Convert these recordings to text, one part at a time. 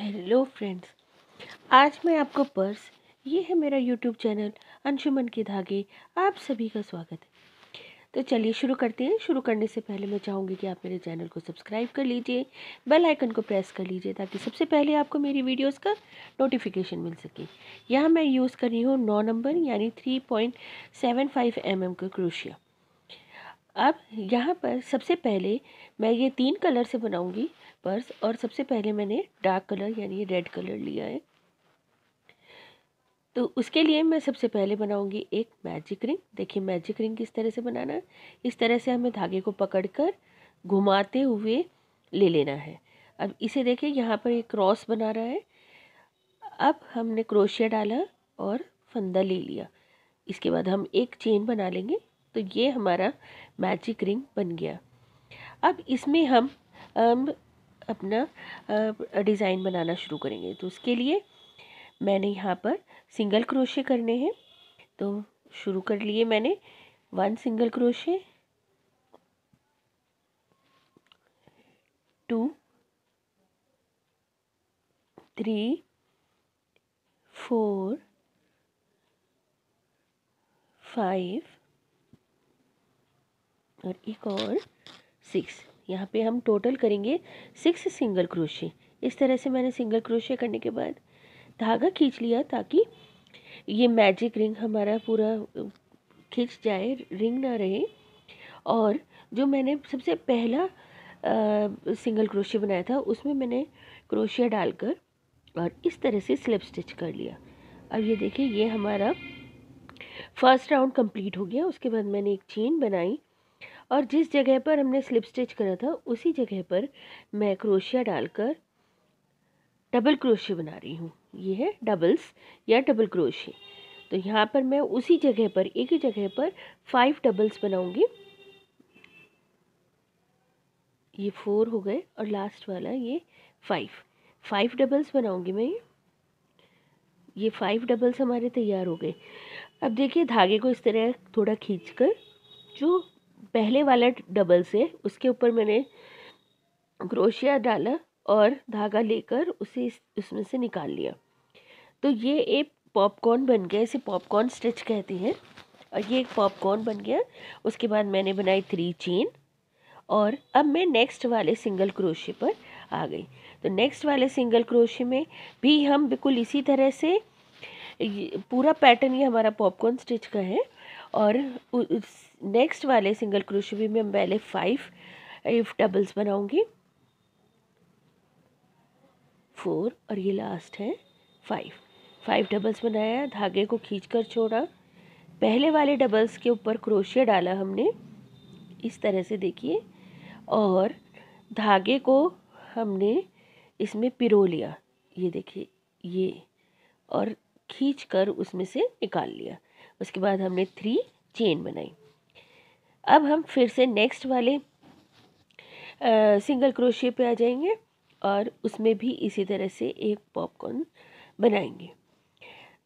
Hello friends, आज मैं आपको पर्स, ये है मेरा यूट्यूब चैनल अंशुमन के धागे। आप सभी का स्वागत है। तो चलिए शुरू करते हैं। शुरू करने से पहले मैं चाहूँगी कि आप मेरे चैनल को सब्सक्राइब कर लीजिए, बेल आइकन को प्रेस कर लीजिए ताकि सबसे पहले आपको मेरी वीडियोस का नोटिफिकेशन मिल सके। यहाँ मैं यूज़ कर रही हूँ 9 नंबर यानी 3.75 mm का क्रोशिया। अब यहाँ पर सबसे पहले मैं ये 3 कलर से बनाऊंगी पर्स, और सबसे पहले मैंने डार्क कलर यानी रेड कलर लिया है। तो उसके लिए मैं सबसे पहले बनाऊंगी एक मैजिक रिंग। देखिए मैजिक रिंग किस तरह से बनाना है। इस तरह से हमें धागे को पकड़कर घुमाते हुए ले लेना है। अब इसे देखिए यहाँ पर एक क्रॉस बना रहा है। अब हमने क्रोशिया डाला और फंदा ले लिया। इसके बाद हम एक चेन बना लेंगे। तो ये हमारा मैजिक रिंग बन गया। अब इसमें हम अपना डिज़ाइन बनाना शुरू करेंगे। तो उसके लिए मैंने यहाँ पर सिंगल क्रोशे करने हैं। तो शुरू कर लिए मैंने 1 सिंगल क्रोशे, 2, 3, 4, 5 और एक और 6। यहाँ पे हम टोटल करेंगे 6 सिंगल क्रोशे। इस तरह से मैंने सिंगल क्रोशे करने के बाद धागा खींच लिया ताकि ये मैजिक रिंग हमारा पूरा खींच जाए, रिंग ना रहे। और जो मैंने सबसे पहला सिंगल क्रोशिया बनाया था उसमें मैंने क्रोशिया डालकर और इस तरह से स्लिप स्टिच कर लिया। अब ये देखिए ये हमारा फर्स्ट राउंड कंप्लीट हो गया। उसके बाद मैंने एक चेन बनाई और जिस जगह पर हमने स्लिप स्टिच करा था उसी जगह पर मैं क्रोशिया डालकर डबल क्रोशिया बना रही हूँ। ये है डबल्स या डबल क्रोशिया। तो यहाँ पर मैं उसी जगह पर, एक ही जगह पर 5 डबल्स बनाऊंगी। ये 4 हो गए और लास्ट वाला ये 5 डबल्स बनाऊंगी मैं। ये 5 डबल्स हमारे तैयार हो गए। अब देखिए धागे को इस तरह थोड़ा खींचकर जो पहले वाला डबल्स है उसके ऊपर मैंने क्रोशिया डाला और धागा लेकर उसे उसमें से निकाल लिया। तो ये एक पॉपकॉर्न बन गया। इसे पॉपकॉर्न स्टिच कहते हैं। और ये एक पॉपकॉर्न बन गया। उसके बाद मैंने बनाई 3 चेन और अब मैं नेक्स्ट वाले सिंगल क्रोशे पर आ गई। तो नेक्स्ट वाले सिंगल क्रोशे में भी हम बिल्कुल इसी तरह से पूरा पैटर्न ये हमारा पॉपकॉर्न स्टिच का है। और नेक्स्ट वाले सिंगल क्रोशे भी मैं पहले 5 डबल्स बनाऊंगी, 4 और ये लास्ट है 5 डबल्स बनाया, धागे को खींचकर छोड़ा, पहले वाले डबल्स के ऊपर क्रोशिया डाला हमने इस तरह से देखिए, और धागे को हमने इसमें पिरो लिया, ये देखिए ये, और खींचकर उसमें से निकाल लिया। उसके बाद हमने 3 चेन बनाई। अब हम फिर से नेक्स्ट वाले सिंगल क्रोशिया पे आ जाएंगे और उसमें भी इसी तरह से एक पॉपकॉर्न बनाएंगे।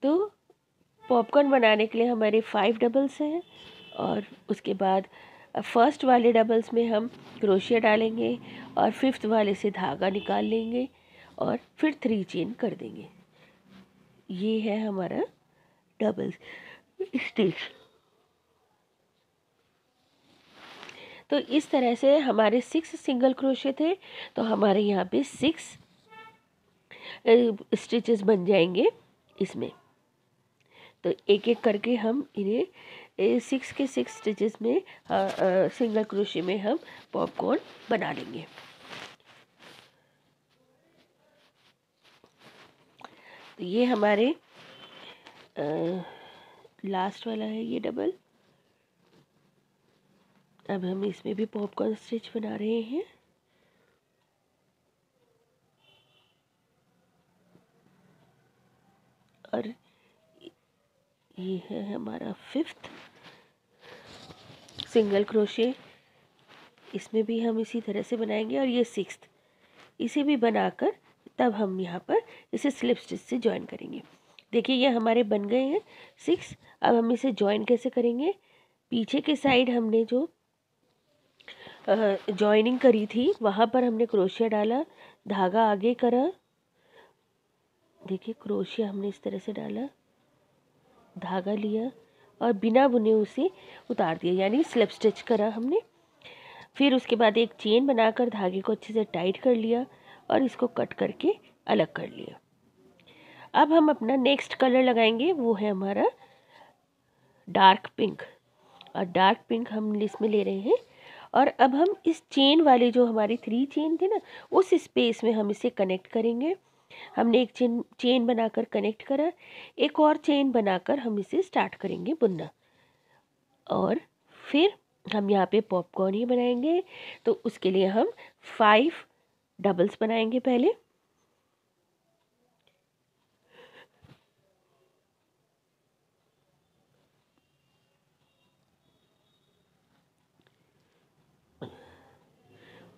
तो पॉपकॉर्न बनाने के लिए हमारे 5 डबल्स हैं और उसके बाद फर्स्ट वाले डबल्स में हम क्रोशिया डालेंगे और 5th वाले से धागा निकाल लेंगे और फिर 3 चेन कर देंगे। ये है हमारा डबल स्टिच। तो इस तरह से हमारे 6 सिंगल क्रोशे थे। तो हमारे यहाँ पे 6 स्टिचेस बन जाएंगे इसमें। तो एक एक करके हम इन्हें 6 के 6 स्टिचेस में सिंगल क्रोशे में हम पॉपकॉर्न बना लेंगे। तो ये हमारे लास्ट वाला है ये डबल। अब हम इसमें भी पॉपकॉर्न स्टिच बना रहे हैं। और ये है हमारा 5th सिंगल क्रोशे। इसमें भी हम इसी तरह से बनाएंगे और ये 6th, इसे भी बनाकर तब हम यहाँ पर इसे स्लिप स्टिच से ज्वाइन करेंगे। देखिए ये हमारे बन गए हैं 6। अब हम इसे ज्वाइन कैसे करेंगे। पीछे के साइड हमने जो जॉइनिंग करी थी वहाँ पर हमने क्रोशिया डाला, धागा आगे करा देखिए क्रोशिया हमने इस तरह से डाला, धागा लिया और बिना बुने उसे उतार दिया, यानी स्लिप स्टिच करा हमने। फिर उसके बाद एक चेन बनाकर धागे को अच्छे से टाइट कर लिया और इसको कट करके अलग कर लिया। अब हम अपना नेक्स्ट कलर लगाएंगे, वो है हमारा डार्क पिंक। और डार्क पिंक हम इसमें ले रहे हैं। और अब हम इस चेन वाले जो हमारी 3 चेन थे ना, उस स्पेस में हम इसे कनेक्ट करेंगे। हमने एक चेन बनाकर कनेक्ट करा, एक और चेन बनाकर हम इसे स्टार्ट करेंगे बुनना। और फिर हम यहाँ पे पॉपकॉर्न ही बनाएंगे, तो उसके लिए हम 5 डबल्स बनाएंगे पहले।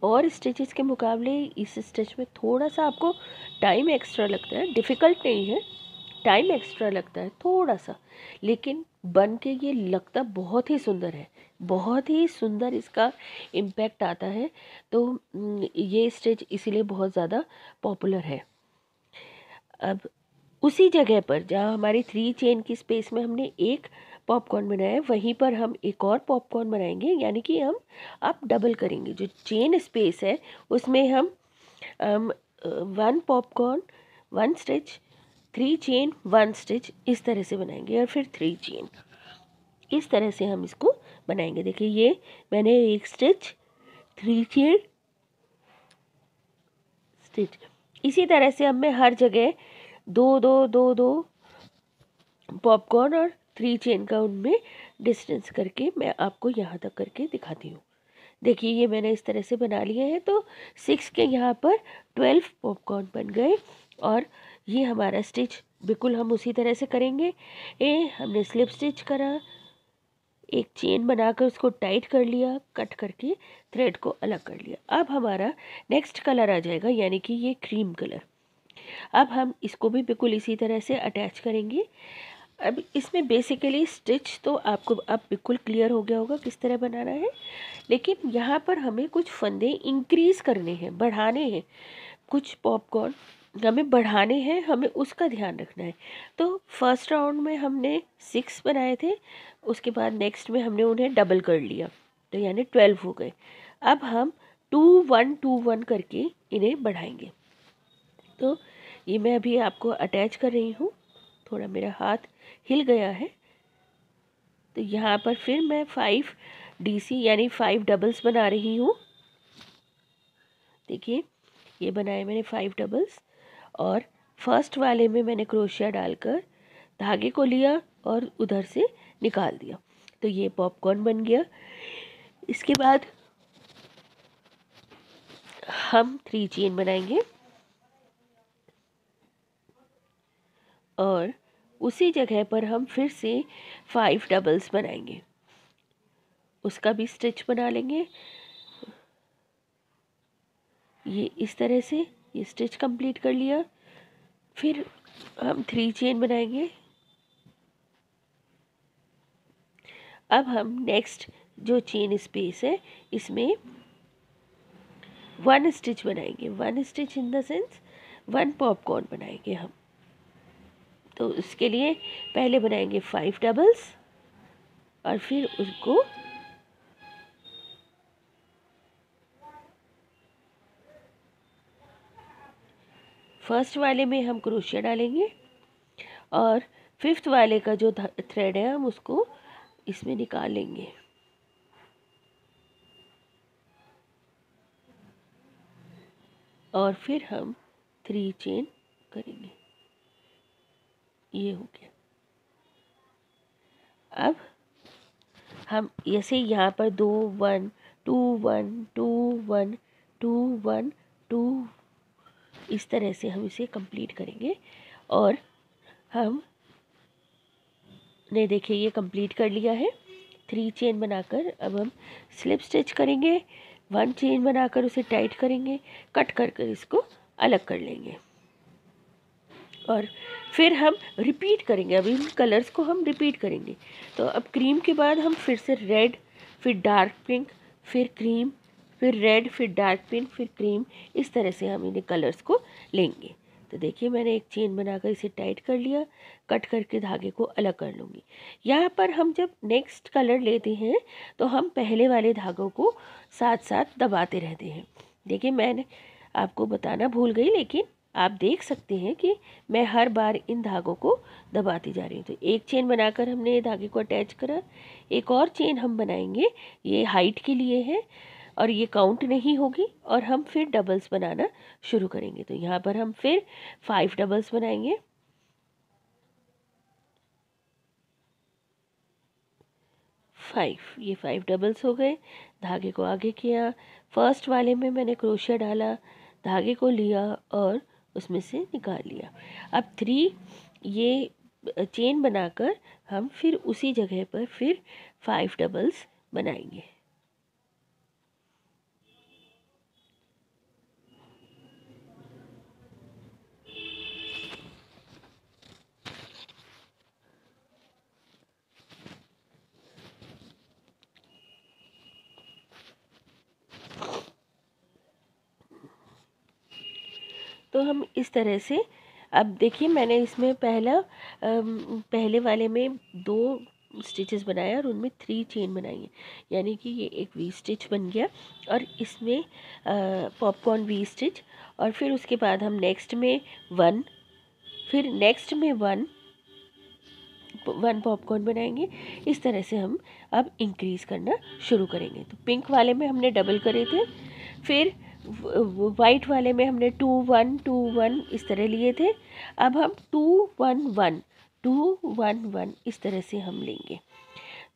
और स्टिचेस के मुकाबले इस स्टिच में थोड़ा सा आपको टाइम एक्स्ट्रा लगता है, डिफ़िकल्ट नहीं है, टाइम एक्स्ट्रा लगता है थोड़ा सा, लेकिन बन के ये लगता बहुत ही सुंदर है, बहुत ही सुंदर इसका इम्पैक्ट आता है। तो ये स्टिच इसीलिए बहुत ज़्यादा पॉपुलर है। अब उसी जगह पर जहाँ हमारी 3 चेन की स्पेस में हमने एक पॉपकॉर्न बनाया है, वहीं पर हम एक और पॉपकॉर्न बनाएंगे, यानी कि हम अब डबल करेंगे। जो चेन स्पेस है उसमें हम 1 पॉपकॉर्न 1 स्टिच, 3 चेन 1 स्टिच, इस तरह से बनाएंगे। और फिर 3 चेन, इस तरह से हम इसको बनाएंगे। देखिए ये मैंने एक स्टिच, 3 चेन, स्टिच, इसी तरह से अब मैं हर जगह 2 पॉपकॉर्न और 3 चेन का उनमें डिस्टेंस करके मैं आपको यहाँ तक करके दिखाती हूँ। देखिए ये मैंने इस तरह से बना लिए हैं, तो 6 के यहाँ पर 12 पॉपकॉर्न बन गए। और ये हमारा स्टिच बिल्कुल हम उसी तरह से करेंगे। हमने स्लिप स्टिच करा, एक चेन बनाकर उसको टाइट कर लिया, कट करके थ्रेड को अलग कर लिया। अब हमारा नेक्स्ट कलर आ जाएगा, यानी कि ये क्रीम कलर। अब हम इसको भी बिल्कुल इसी तरह से अटैच करेंगे। अब इसमें बेसिकली स्टिच तो आपको अब बिल्कुल क्लियर हो गया होगा किस तरह बनाना है, लेकिन यहाँ पर हमें कुछ फंदे इंक्रीज़ करने हैं, बढ़ाने हैं, कुछ पॉपकॉर्न हमें बढ़ाने हैं, हमें उसका ध्यान रखना है। तो फर्स्ट राउंड में हमने 6 बनाए थे, उसके बाद नेक्स्ट में हमने उन्हें डबल कर लिया, तो यानी 12 हो गए। अब हम 2 1 2 1 करके इन्हें बढ़ाएंगे। तो ये मैं अभी आपको अटैच कर रही हूँ, थोड़ा मेरा हाथ हिल गया है। तो यहाँ पर फिर मैं 5 DC यानी 5 डबल्स बना रही हूँ। देखिए ये बनाए मैंने 5 डबल्स, और फर्स्ट वाले में मैंने क्रोशिया डालकर धागे को लिया और उधर से निकाल दिया, तो ये पॉपकॉर्न बन गया। इसके बाद हम 3 चेन बनाएंगे और उसी जगह पर हम फिर से 5 डबल्स बनाएंगे, उसका भी स्टिच बना लेंगे। ये इस तरह से ये स्टिच कंप्लीट कर लिया। फिर हम 3 चेन बनाएंगे। अब हम नेक्स्ट जो चेन स्पेस है इसमें 1 स्टिच बनाएंगे, 1 stitch in the sense 1 popcorn बनाएंगे हम। तो उसके लिए पहले बनाएंगे 5 डबल्स और फिर उसको फर्स्ट वाले में हम क्रोशिया डालेंगे और 5th वाले का जो थ्रेड है हम उसको इसमें निकाल लेंगे। और फिर हम 3 चेन करेंगे, ये हो गया। अब हम ऐसे यहाँ पर 2 1 2 1 2 1 2 1 2 इस तरह से हम इसे कंप्लीट करेंगे। और हम ने देखिए ये कंप्लीट कर लिया है 3 चेन बनाकर। अब हम स्लिप स्टिच करेंगे, 1 चेन बनाकर उसे टाइट करेंगे, कट कर कर इसको अलग कर लेंगे और फिर हम रिपीट करेंगे। अब इन कलर्स को हम रिपीट करेंगे। तो अब क्रीम के बाद हम फिर से रेड, फिर डार्क पिंक, फिर क्रीम, फिर रेड, फिर डार्क पिंक, फिर क्रीम, इस तरह से हम इन कलर्स को लेंगे। तो देखिए मैंने एक चेन बनाकर इसे टाइट कर लिया, कट करके धागे को अलग कर लूँगी। यहाँ पर हम जब नेक्स्ट कलर लेते हैं तो हम पहले वाले धागों को साथ साथ दबाते रहते हैं। देखिए मैंने आपको बताना भूल गई, लेकिन आप देख सकते हैं कि मैं हर बार इन धागों को दबाती जा रही हूँ। तो एक चेन बनाकर हमने ये धागे को अटैच करा, एक और चेन हम बनाएंगे, ये हाइट के लिए है और ये काउंट नहीं होगी, और हम फिर डबल्स बनाना शुरू करेंगे। तो यहाँ पर हम फिर 5 डबल्स बनाएंगे। 5, ये 5 डबल्स हो गए। धागे को आगे किया, फर्स्ट वाले में मैंने क्रोशिया डाला, धागे को लिया और उसमें से निकाल लिया। अब 3 ये चेन बनाकर हम फिर उसी जगह पर फिर 5 डबल्स बनाएंगे। तो हम इस तरह से, अब देखिए मैंने इसमें पहले वाले में 2 स्टिचेस बनाया और उनमें 3 चेन बनाई है, यानी कि ये एक वी स्टिच बन गया। और इसमें पॉपकॉर्न वी स्टिच, और फिर उसके बाद हम नेक्स्ट में 1, फिर नेक्स्ट में 1 पॉपकॉर्न बनाएंगे। इस तरह से हम अब इंक्रीज़ करना शुरू करेंगे। तो पिंक वाले में हमने डबल करे थे, फिर वाइट वाले में हमने 2 1 2 1 इस तरह लिए थे। अब हम 2 1 1 2 1 1 इस तरह से हम लेंगे।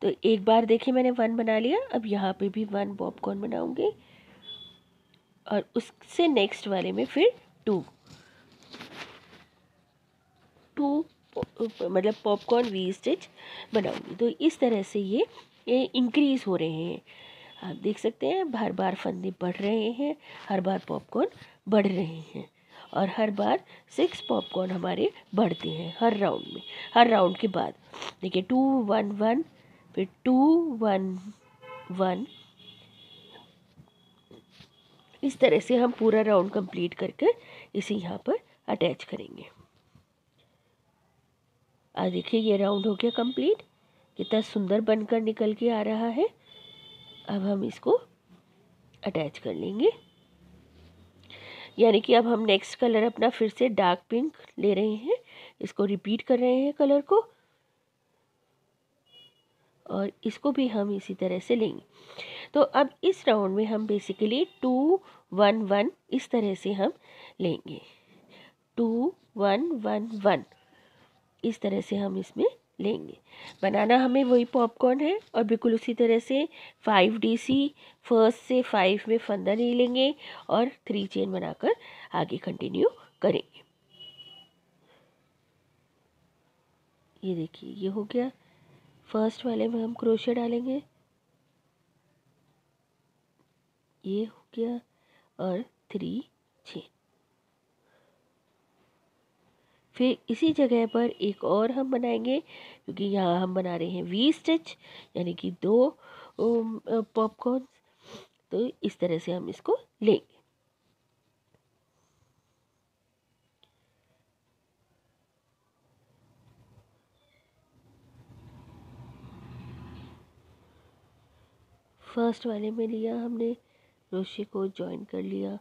तो एक बार देखिए मैंने 1 बना लिया, अब यहाँ पे भी 1 पॉपकॉर्न बनाऊंगी और उससे नेक्स्ट वाले में फिर 2 मतलब पॉपकॉर्न वी स्टिच बनाऊंगी। तो इस तरह से ये इंक्रीज़ हो रहे हैं। आप देख सकते हैं हर बार फंदे बढ़ रहे हैं, हर बार पॉपकॉर्न बढ़ रहे हैं, और हर बार 6 पॉपकॉर्न हमारे बढ़ते हैं हर राउंड में, हर राउंड के बाद। देखिए 2 1 1 फिर 2 1 1, इस तरह से हम पूरा राउंड कंप्लीट करके इसे यहाँ पर अटैच करेंगे। आज देखिए ये राउंड हो गया कंप्लीट, कितना सुंदर बनकर निकल के आ रहा है। अब हम इसको अटैच कर लेंगे, यानी कि अब हम नेक्स्ट कलर अपना फिर से डार्क पिंक ले रहे हैं, इसको रिपीट कर रहे हैं कलर को, और इसको भी हम इसी तरह से लेंगे। तो अब इस राउंड में हम बेसिकली 2 1 1 इस तरह से हम लेंगे। 2 1 1 1 इस तरह से हम इसमें लेंगे। बनाना हमें वही पॉपकॉर्न है, और बिल्कुल उसी तरह से 5 DC फर्स्ट से 5 में फंदा नहीं लेंगे और 3 चेन बनाकर आगे कंटिन्यू करेंगे। ये देखिए ये हो गया, फर्स्ट वाले में हम क्रोशिया डालेंगे, ये हो गया, और 3 चेन। फिर इसी जगह पर एक और हम बनाएंगे, क्योंकि यहाँ हम बना रहे हैं वी स्टिच, यानी कि 2 पॉपकॉर्न। तो इस तरह से हम इसको लेंगे। फर्स्ट वाले में लिया हमने, क्रोशिया को जॉइन कर लिया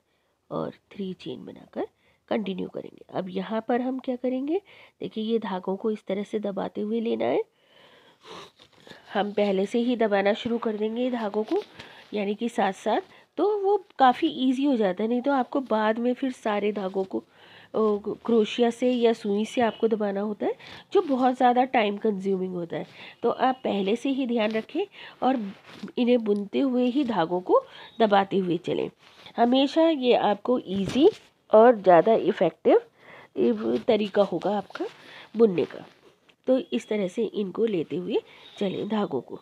और 3 चेन बनाकर कंटिन्यू करेंगे। अब यहाँ पर हम क्या करेंगे, देखिए ये धागों को इस तरह से दबाते हुए लेना है। हम पहले से ही दबाना शुरू कर देंगे धागों को, यानी कि साथ साथ, तो वो काफ़ी इजी हो जाता है। नहीं तो आपको बाद में फिर सारे धागों को क्रोशिया से या सुई से आपको दबाना होता है, जो बहुत ज़्यादा टाइम कंज्यूमिंग होता है। तो आप पहले से ही ध्यान रखें और इन्हें बुनते हुए ही धागों को दबाते हुए चलें। हमेशा ये आपको इजी और ज़्यादा इफ़ेक्टिव तरीका होगा आपका बुनने का। तो इस तरह से इनको लेते हुए चलें, धागों को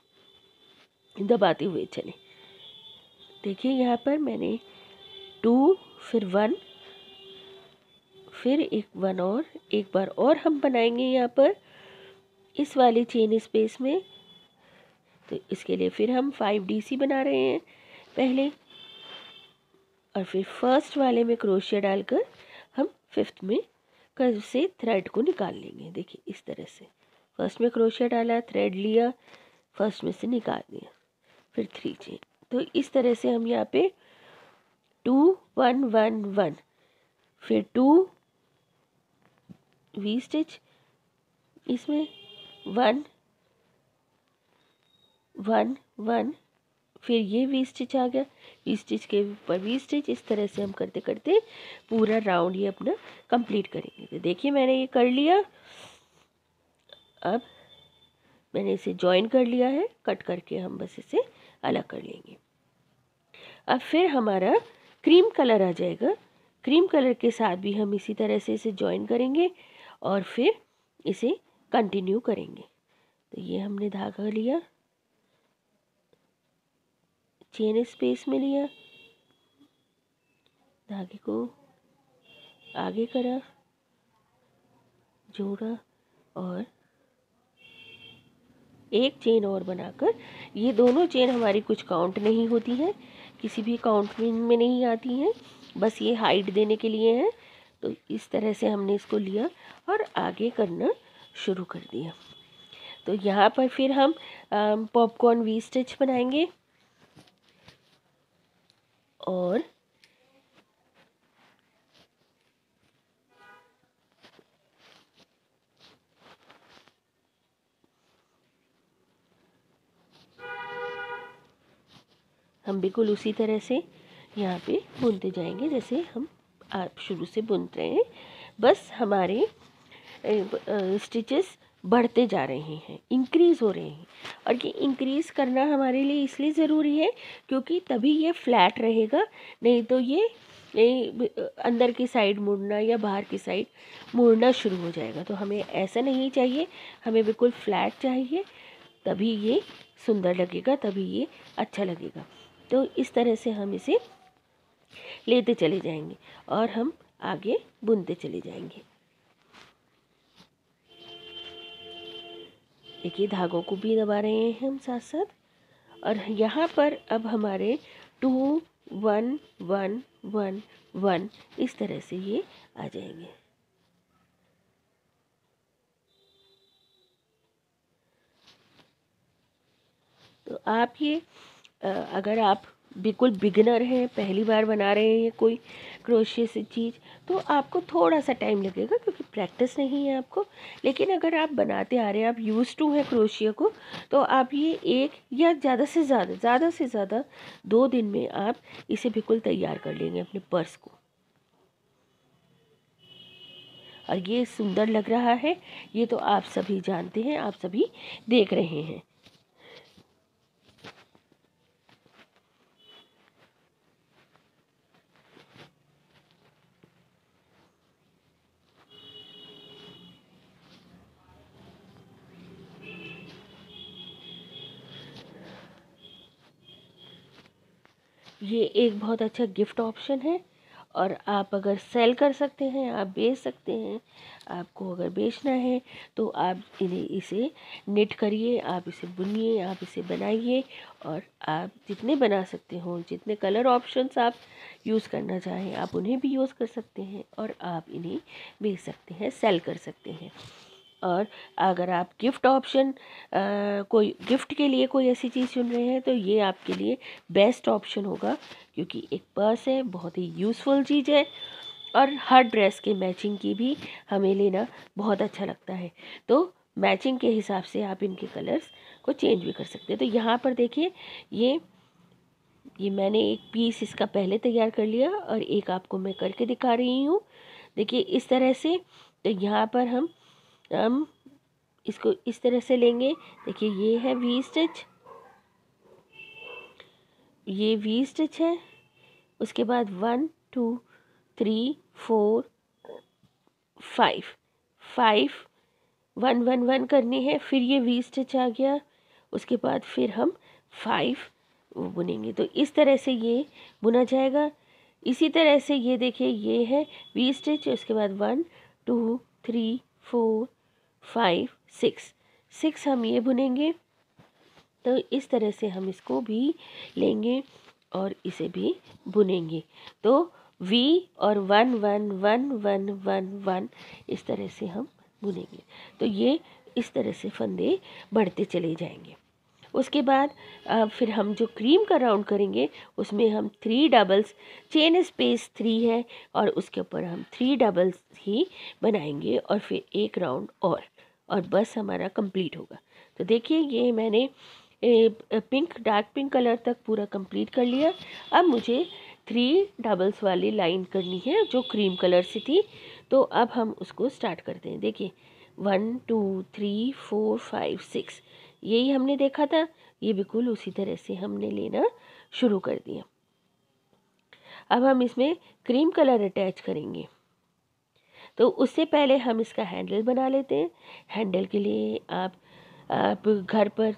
दबाते हुए चलें। देखिए यहाँ पर मैंने 2 फिर 1 फिर एक 1 और एक बार और हम बनाएंगे यहाँ पर इस वाली चेन स्पेस में। तो इसके लिए फिर हम 5 DC बना रहे हैं पहले, और फिर फर्स्ट वाले में क्रोशिया डालकर हम 5th में कर से थ्रेड को निकाल लेंगे। देखिए इस तरह से, फर्स्ट में क्रोशिया डाला, थ्रेड लिया, फर्स्ट में से निकाल दिया, फिर 3 चेन। तो इस तरह से हम यहाँ पे 2 1 1 1, फिर 2 वी स्टिच, इसमें 1 1 1, फिर ये वी स्टिच आ गया, वी स्टिच के ऊपर वी स्टिच। इस तरह से हम करते करते पूरा राउंड ये अपना कंप्लीट करेंगे। तो देखिए मैंने ये कर लिया। अब मैंने इसे जॉइन कर लिया है, कट करके हम बस इसे अलग कर लेंगे। अब फिर हमारा क्रीम कलर आ जाएगा, क्रीम कलर के साथ भी हम इसी तरह से इसे जॉइन करेंगे और फिर इसे कंटिन्यू करेंगे। तो ये हमने धागा लिया, चेन स्पेस में लिया, धागे को आगे करा, जोड़ा और एक चेन और बनाकर, ये दोनों चेन हमारी कुछ काउंट नहीं होती हैं, किसी भी काउंट में नहीं आती हैं, बस ये हाइट देने के लिए है। तो इस तरह से हमने इसको लिया और आगे करना शुरू कर दिया। तो यहाँ पर फिर हम पॉपकॉर्न वी स्टिच बनाएंगे और हम बिल्कुल उसी तरह से यहाँ पे बुनते जाएंगे जैसे हम आप शुरू से बुन रहे हैं। बस हमारे स्टिचेस बढ़ते जा रहे हैं, इंक्रीज़ हो रहे हैं। और ये इंक्रीज़ करना हमारे लिए इसलिए ज़रूरी है क्योंकि तभी ये फ्लैट रहेगा, नहीं तो ये अंदर की साइड मुड़ना या बाहर की साइड मुड़ना शुरू हो जाएगा। तो हमें ऐसा नहीं चाहिए, हमें बिल्कुल फ्लैट चाहिए, तभी ये सुंदर लगेगा, तभी ये अच्छा लगेगा। तो इस तरह से हम इसे लेते चले जाएंगे और हम आगे बुनते चले जाएंगे। देखिए धागों को भी दबा रहे हैं हम साथ साथ, और यहाँ पर अब हमारे 2 1 1 1 1 इस तरह से ये आ जाएंगे। तो आप ये अगर आप बिल्कुल बिगिनर हैं, पहली बार बना रहे हैं कोई क्रोशिया से चीज़, तो आपको थोड़ा सा टाइम लगेगा क्योंकि प्रैक्टिस नहीं है आपको। लेकिन अगर आप बनाते आ रहे हैं, आप यूज़ टू हैं क्रोशिया को, तो आप ये एक या ज़्यादा से ज़्यादा 2 दिन में आप इसे बिल्कुल तैयार कर लेंगे अपने पर्स को। और ये सुंदर लग रहा है, ये तो आप सभी जानते हैं, आप सभी देख रहे हैं। ये एक बहुत अच्छा गिफ्ट ऑप्शन है, और आप अगर सेल कर सकते हैं, आप बेच सकते हैं। आपको अगर बेचना है तो आप इसे निट करिए, आप इसे बुनिए, आप इसे बनाइए, और आप जितने बना सकते हो, जितने कलर ऑप्शंस आप यूज़ करना चाहें, आप उन्हें भी यूज़ कर सकते हैं और आप इन्हें बेच सकते हैं, सेल कर सकते हैं। और अगर आप गिफ्ट ऑप्शन कोई गिफ्ट के लिए कोई ऐसी चीज़ चुन रहे हैं तो ये आपके लिए बेस्ट ऑप्शन होगा, क्योंकि एक पर्स है, बहुत ही यूज़फुल चीज़ है, और हर ड्रेस के मैचिंग की भी हमें लेना बहुत अच्छा लगता है। तो मैचिंग के हिसाब से आप इनके कलर्स को चेंज भी कर सकते हैं। तो यहाँ पर देखिए ये मैंने एक पीस इसका पहले तैयार कर लिया और एक आपको मैं करके दिखा रही हूँ। देखिए इस तरह से। तो यहाँ पर हम इसको इस तरह से लेंगे। देखिए ये है वी स्टिच, ये वी स्टिच है। उसके बाद 1 2 3 4 5 5 1 1 1 करनी है, फिर ये वी स्टिच आ गया। उसके बाद फिर हम 5 बुनेंगे। तो इस तरह से ये बुना जाएगा। इसी तरह से ये देखिए ये है वी स्टिच, उसके बाद 1 2 3 4 5 6 6 हम ये बुनेंगे। तो इस तरह से हम इसको भी लेंगे और इसे भी बुनेंगे। तो वी और 1 1 1 1 1 1 इस तरह से हम बुनेंगे। तो ये इस तरह से फंदे बढ़ते चले जाएंगे। उसके बाद फिर हम जो क्रीम का राउंड करेंगे उसमें हम 3 डबल्स, चेन स्पेस 3 है और उसके ऊपर हम 3 डबल्स ही बनाएंगे और फिर एक राउंड और बस हमारा कंप्लीट होगा। तो देखिए ये मैंने पिंक, डार्क पिंक कलर तक पूरा कंप्लीट कर लिया। अब मुझे 3 डबल्स वाली लाइन करनी है जो क्रीम कलर से थी। तो अब हम उसको स्टार्ट करते हैं। देखिए 1 2 3 4 5 6 यही हमने देखा था, ये बिल्कुल उसी तरह से हमने लेना शुरू कर दिया। अब हम इसमें क्रीम कलर अटैच करेंगे। तो उससे पहले हम इसका हैंडल बना लेते हैं। हैंडल के लिए आप घर पर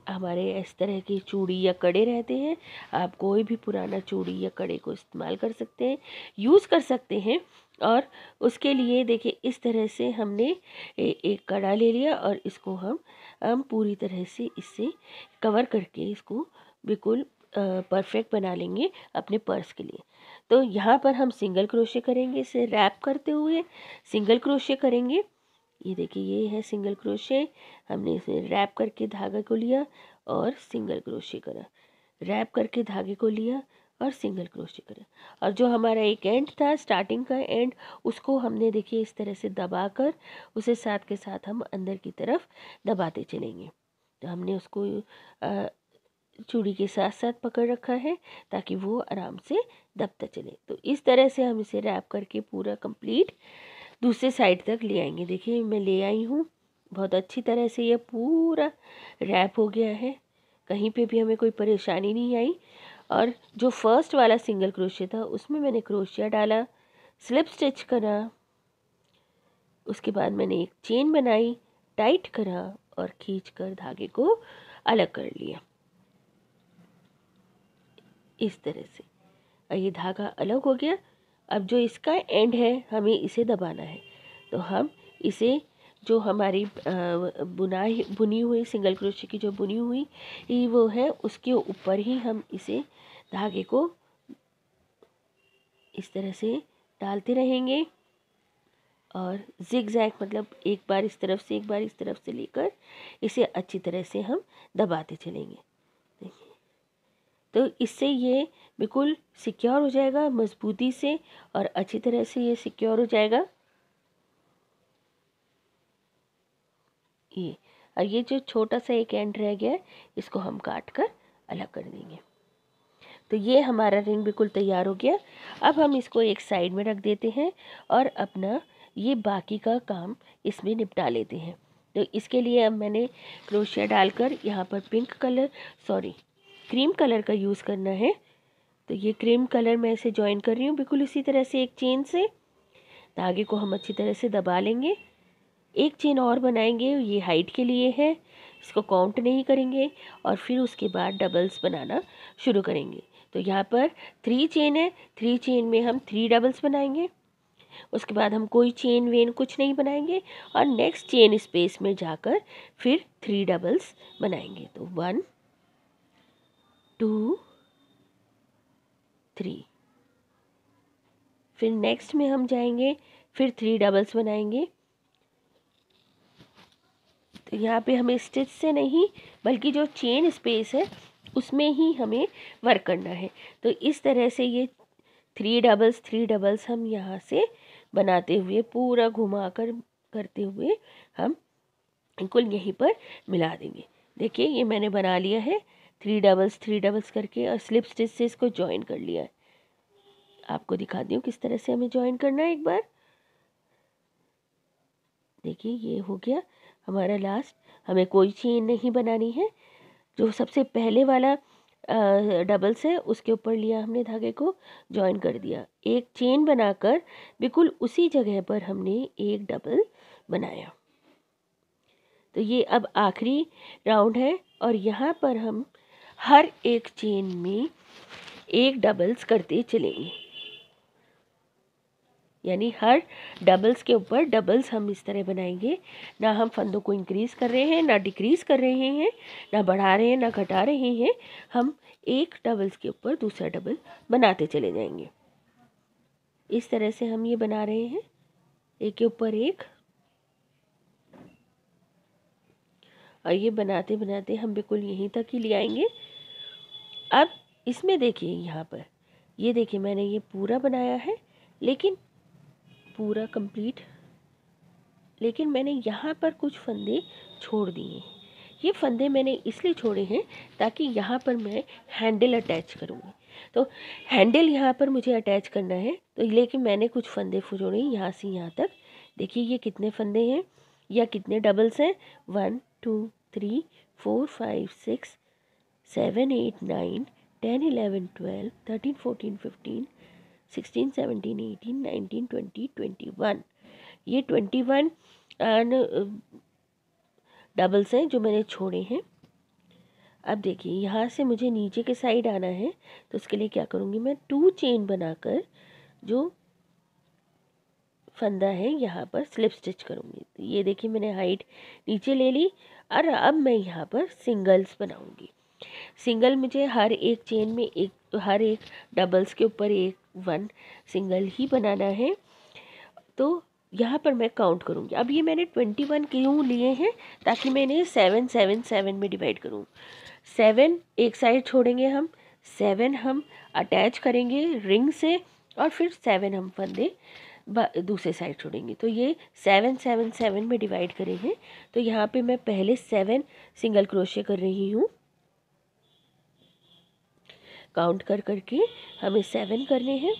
हमारे इस तरह की चूड़ी या कड़े रहते हैं, आप कोई भी पुराना चूड़ी या कड़े को इस्तेमाल कर सकते हैं, यूज़ कर सकते हैं। और उसके लिए देखिए इस तरह से हमने एक कड़ा ले लिया और इसको हम पूरी तरह से इससे कवर करके इसको बिल्कुल परफेक्ट बना लेंगे अपने पर्स के लिए। तो यहाँ पर हम सिंगल क्रोशे करेंगे, इसे रैप करते हुए सिंगल क्रोशे करेंगे। ये देखिए ये है सिंगल क्रोशे, हमने इसे रैप करके धागे को लिया और सिंगल क्रोशे करा, रैप करके धागे को लिया और सिंगल क्रोशे करा। और जो हमारा एक एंड था, स्टार्टिंग का एंड, उसको हमने देखिए इस तरह से दबाकर उसे साथ के साथ हम अंदर की तरफ दबाते चलेंगे। तो हमने उसको चूड़ी के साथ साथ पकड़ रखा है ताकि वो आराम से दबता चले। तो इस तरह से हम इसे रैप करके पूरा कंप्लीट दूसरे साइड तक ले आएंगे। देखिए मैं ले आई हूँ, बहुत अच्छी तरह से ये पूरा रैप हो गया है, कहीं पे भी हमें कोई परेशानी नहीं आई। और जो फर्स्ट वाला सिंगल क्रोशिया था उसमें मैंने क्रोशिया डाला, स्लिप स्टिच करा, उसके बाद मैंने एक चेन बनाई, टाइट करा और खींचकर धागे को अलग कर लिया इस तरह से। और ये धागा अलग हो गया। अब जो इसका एंड है हमें इसे दबाना है। तो हम इसे जो हमारी बुनी हुई सिंगल क्रोशे की जो बुनी हुई वो है उसके ऊपर ही हम इसे धागे को इस तरह से डालते रहेंगे और जिगजैग मतलब एक बार इस तरफ से एक बार इस तरफ से लेकर इसे अच्छी तरह से हम दबाते चलेंगे। देखिए तो इससे ये बिल्कुल सिक्योर हो जाएगा मज़बूती से और अच्छी तरह से ये सिक्योर हो जाएगा। ये और ये जो छोटा सा एक एंड रह गया है इसको हम काट कर अलग कर देंगे। तो ये हमारा रिंग बिल्कुल तैयार हो गया। अब हम इसको एक साइड में रख देते हैं और अपना ये बाकी का काम इसमें निपटा लेते हैं। तो इसके लिए अब मैंने क्रोशिया डालकर यहाँ पर क्रीम कलर का यूज़ करना है। तो ये क्रीम कलर मैं इसे जॉइन कर रही हूँ बिल्कुल इसी तरह से एक चेन से। धागे को हम अच्छी तरह से दबा लेंगे, एक चेन और बनाएंगे, ये हाइट के लिए है, इसको काउंट नहीं करेंगे और फिर उसके बाद डबल्स बनाना शुरू करेंगे। तो यहाँ पर 3 चेन है, 3 चेन में हम 3 डबल्स बनाएंगे। उसके बाद हम कोई चेन वेन कुछ नहीं बनाएंगे और नेक्स्ट चेन स्पेस में जाकर फिर 3 डबल्स बनाएंगे। तो 1 2 3, फिर नेक्स्ट में हम जाएंगे, फिर 3 डबल्स बनाएंगे। तो यहाँ पे हमें स्टिच से नहीं बल्कि जो चेन स्पेस है उसमें ही हमें वर्क करना है। तो इस तरह से ये 3 डबल्स हम यहाँ से बनाते हुए पूरा घुमा कर करते हुए हम बिल्कुल यहीं पर मिला देंगे। देखिए ये मैंने बना लिया है 3 डबल्स करके और स्लिप स्टिच से इसको जॉइन कर लिया है। आपको दिखाती हूँ किस तरह से हमें जॉइन करना है एक बार। देखिए ये हो गया हमारा लास्ट, हमें कोई चेन नहीं बनानी है। जो सबसे पहले वाला डबल्स है उसके ऊपर लिया हमने धागे को, जॉइन कर दिया, एक चेन बनाकर बिल्कुल उसी जगह पर हमने एक डबल बनाया। तो ये अब आखिरी राउंड है और यहाँ पर हम हर एक चेन में एक डबल्स करते चलेंगे, यानी हर डबल्स के ऊपर डबल्स हम इस तरह बनाएंगे। ना हम फंदों को इंक्रीज़ कर रहे हैं, ना डिक्रीज़ कर रहे हैं, ना बढ़ा रहे हैं, ना घटा रहे हैं। हम एक डबल्स के ऊपर दूसरा डबल बनाते चले जाएंगे। इस तरह से हम ये बना रहे हैं, एक के ऊपर एक। और ये बनाते बनाते हम बिल्कुल यहीं तक ही ले आएंगे। अब इसमें देखिए, यहाँ पर ये देखिए मैंने ये पूरा बनाया है, लेकिन पूरा कंप्लीट, लेकिन मैंने यहाँ पर कुछ फंदे छोड़ दिए हैं। ये फंदे मैंने इसलिए छोड़े हैं ताकि यहाँ पर मैं हैंडल अटैच करूँगी। तो हैंडल यहाँ पर मुझे अटैच करना है, तो लेकिन मैंने कुछ फंदे जोड़े यहाँ से यहाँ तक। देखिए ये कितने फंदे हैं या कितने डबल्स हैं, 1 2 3 4 5 6 7 8 9 10 11 12 13 14 15 16 17 18 19 20 21। ये 21 डबल्स हैं जो मैंने छोड़े हैं। अब देखिए यहाँ से मुझे नीचे के साइड आना है, तो उसके लिए क्या करूँगी, मैं 2 चेन बनाकर जो फंदा है यहाँ पर स्लिप स्टिच करूँगी। तो ये देखिए मैंने हाइट नीचे ले ली, और अब मैं यहाँ पर सिंगल्स बनाऊँगी। सिंगल मुझे हर एक चेन में हर एक डबल्स के ऊपर एक 1 सिंगल ही बनाना है। तो यहाँ पर मैं काउंट करूँगी। अब ये मैंने 21 क्यों लिए हैं, ताकि मैं इन्हें 7 7 7 में डिवाइड करूँ। 7 एक साइड छोड़ेंगे हम, 7 हम अटैच करेंगे रिंग से, और फिर 7 हम फंदे दूसरे साइड छोड़ेंगे। तो ये 7 7 7 में डिवाइड करे हैं। तो यहाँ पे मैं पहले 7 सिंगल क्रोशे कर रही हूँ। काउंट कर करके हमें 7 करने हैं।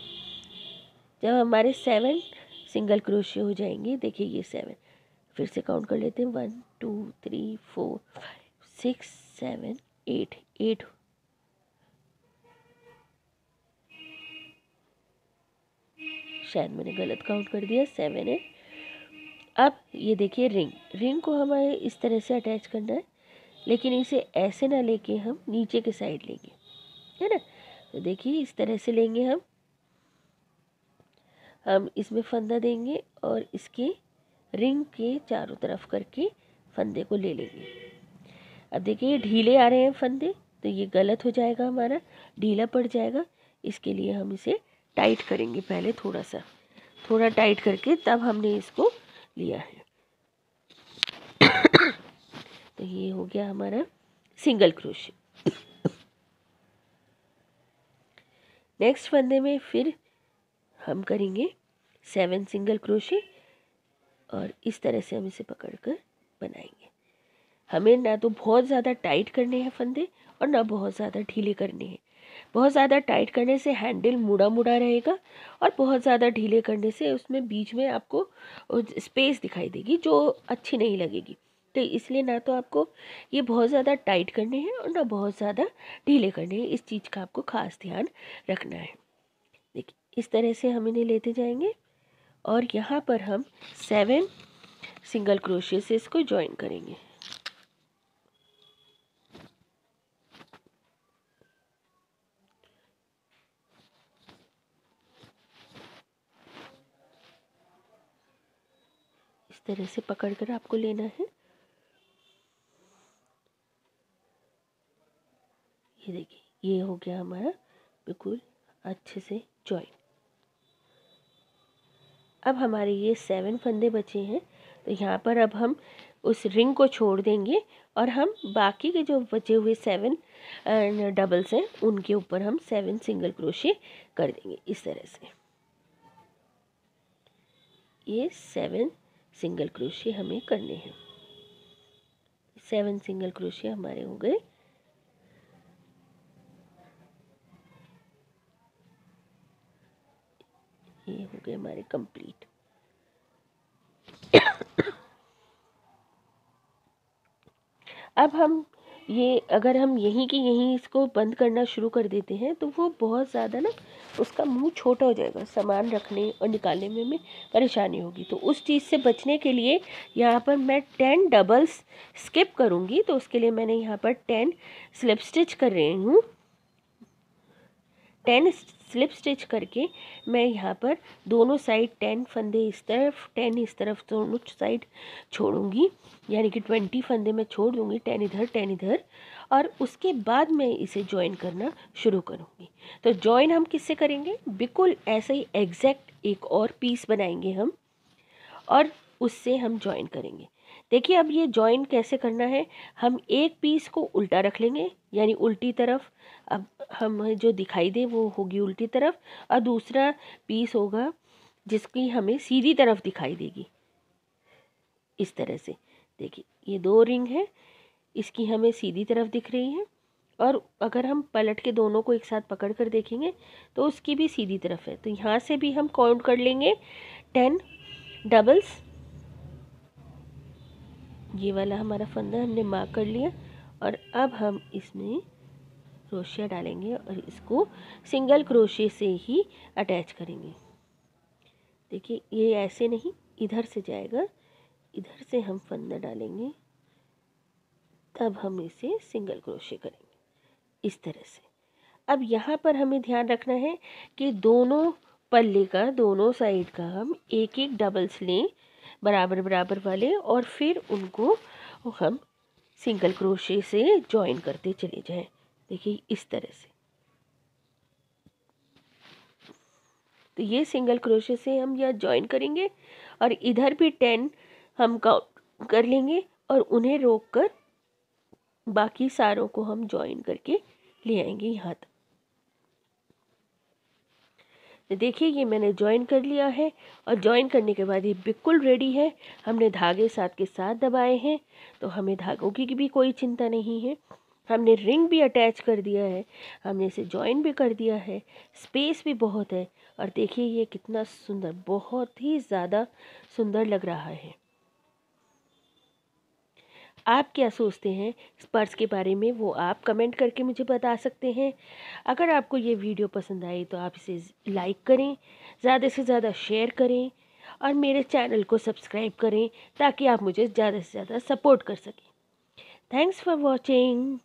जब हमारे 7 सिंगल क्रोशे हो जाएंगे, देखिए ये 7, फिर से काउंट कर लेते हैं, 1 2 3 4 5 6 7 8 8। शायद मैंने गलत काउंट कर दिया, 7 है। अब ये देखिए रिंग को हमें इस तरह से अटैच करना है, लेकिन इसे ऐसे ना लेके हम नीचे के साइड लेंगे, है ना। तो देखिए इस तरह से लेंगे हम इसमें फंदा देंगे और इसके रिंग के चारों तरफ करके फंदे को ले लेंगे। अब देखिए ये ढीले आ रहे हैं फंदे, तो ये गलत हो जाएगा, हमारा ढीला पड़ जाएगा। इसके लिए हम इसे टाइट करेंगे, पहले थोड़ा टाइट करके तब हमने इसको लिया है। तो ये हो गया हमारा सिंगल क्रोशे। नेक्स्ट फंदे में फिर हम करेंगे 7 सिंगल क्रोशे, और इस तरह से हम इसे पकड़कर बनाएंगे। हमें ना तो बहुत ज़्यादा टाइट करने हैं फंदे, और ना बहुत ज़्यादा ढीले करने हैं। बहुत ज़्यादा टाइट करने से हैंडल मुड़ा मुड़ा रहेगा, और बहुत ज़्यादा ढीले करने से उसमें बीच में आपको स्पेस दिखाई देगी जो अच्छी नहीं लगेगी। तो इसलिए ना तो आपको ये बहुत ज़्यादा टाइट करने हैं और ना बहुत ज़्यादा ढीले करने हैं। इस चीज़ का आपको खास ध्यान रखना है। देखिए इस तरह से हम इन्हें लेते जाएंगे, और यहाँ पर हम 7 सिंगल क्रोशे से इसको ज्वाइन करेंगे। इस तरह से पकड़कर आपको लेना है। ये देखिए ये हो गया हमारा बिल्कुल अच्छे से ज्वाइन। अब हमारे ये 7 फंदे बचे हैं, तो यहाँ पर अब हम उस रिंग को छोड़ देंगे, और हम बाकी के जो बचे हुए 7 डबल्स हैं उनके ऊपर हम 7 सिंगल क्रोशे कर देंगे इस तरह से। ये 7 सिंगल क्रोशे हमें करने हैं। 7 सिंगल क्रोशे हमारे हो गए। ये हो गए हमारे कंप्लीट। अब हम ये अगर हम यहीं की यहीं इसको बंद करना शुरू कर देते हैं, तो वो बहुत ज़्यादा ना उसका मुंह छोटा हो जाएगा, सामान रखने और निकालने में हमें परेशानी होगी। तो उस चीज़ से बचने के लिए यहाँ पर मैं 10 डबल्स स्किप करूँगी। तो उसके लिए मैंने यहाँ पर 10 स्लिप स्टिच कर रही हूँ। 10 स्लिप स्टिच करके मैं यहाँ पर दोनों साइड 10 फंदे इस तरफ 10 इस तरफ दोनों साइड छोड़ूंगी, यानी कि 20 फंदे मैं छोड़ दूंगी, 10 इधर 10 इधर। और उसके बाद मैं इसे जॉइन करना शुरू करूँगी। तो जॉइन हम किससे करेंगे, बिल्कुल ऐसे ही एग्जैक्ट एक और पीस बनाएंगे हम और उससे हम जॉइन करेंगे। देखिए अब ये जॉइन कैसे करना है, हम एक पीस को उल्टा रख लेंगे यानी उल्टी तरफ, अब हमें जो दिखाई दे वो होगी उल्टी तरफ, और दूसरा पीस होगा जिसकी हमें सीधी तरफ दिखाई देगी, इस तरह से। देखिए ये दो रिंग है, इसकी हमें सीधी तरफ दिख रही है, और अगर हम पलट के दोनों को एक साथ पकड़ कर देखेंगे तो उसकी भी सीधी तरफ है। तो यहाँ से भी हम काउंट कर लेंगे 10 डबल्स। ये वाला हमारा फंदा हमने मार्क कर लिया, और अब हम इसमें क्रोशिया डालेंगे और इसको सिंगल क्रोशिया से ही अटैच करेंगे। देखिए ये ऐसे नहीं, इधर से जाएगा, इधर से हम फंदा डालेंगे, तब हम इसे सिंगल क्रोशिया करेंगे इस तरह से। अब यहाँ पर हमें ध्यान रखना है कि दोनों पल्ले का, दोनों साइड का हम एक एक डबल्स लें बराबर बराबर वाले, और फिर उनको हम सिंगल क्रोशे से जॉइन करते चले जाएं। देखिए इस तरह से। तो ये सिंगल क्रोशे से हम यहाँ जॉइन करेंगे, और इधर भी 10 हम काउंट कर लेंगे और उन्हें रोक कर बाकी सारों को हम जॉइन करके ले आएंगे यहाँ तक। देखिए ये मैंने जॉइन कर लिया है, और जॉइन करने के बाद ये बिल्कुल रेडी है। हमने धागे साथ के साथ दबाए हैं, तो हमें धागों की भी कोई चिंता नहीं है। हमने रिंग भी अटैच कर दिया है, हमने इसे जॉइन भी कर दिया है, स्पेस भी बहुत है। और देखिए ये कितना सुंदर, बहुत ही ज़्यादा सुंदर लग रहा है। आप क्या सोचते हैं इस पर्स के बारे में, वो आप कमेंट करके मुझे बता सकते हैं। अगर आपको ये वीडियो पसंद आई तो आप इसे लाइक करें, ज़्यादा से ज़्यादा शेयर करें, और मेरे चैनल को सब्सक्राइब करें ताकि आप मुझे ज़्यादा से ज़्यादा सपोर्ट कर सकें। Thanks for watching.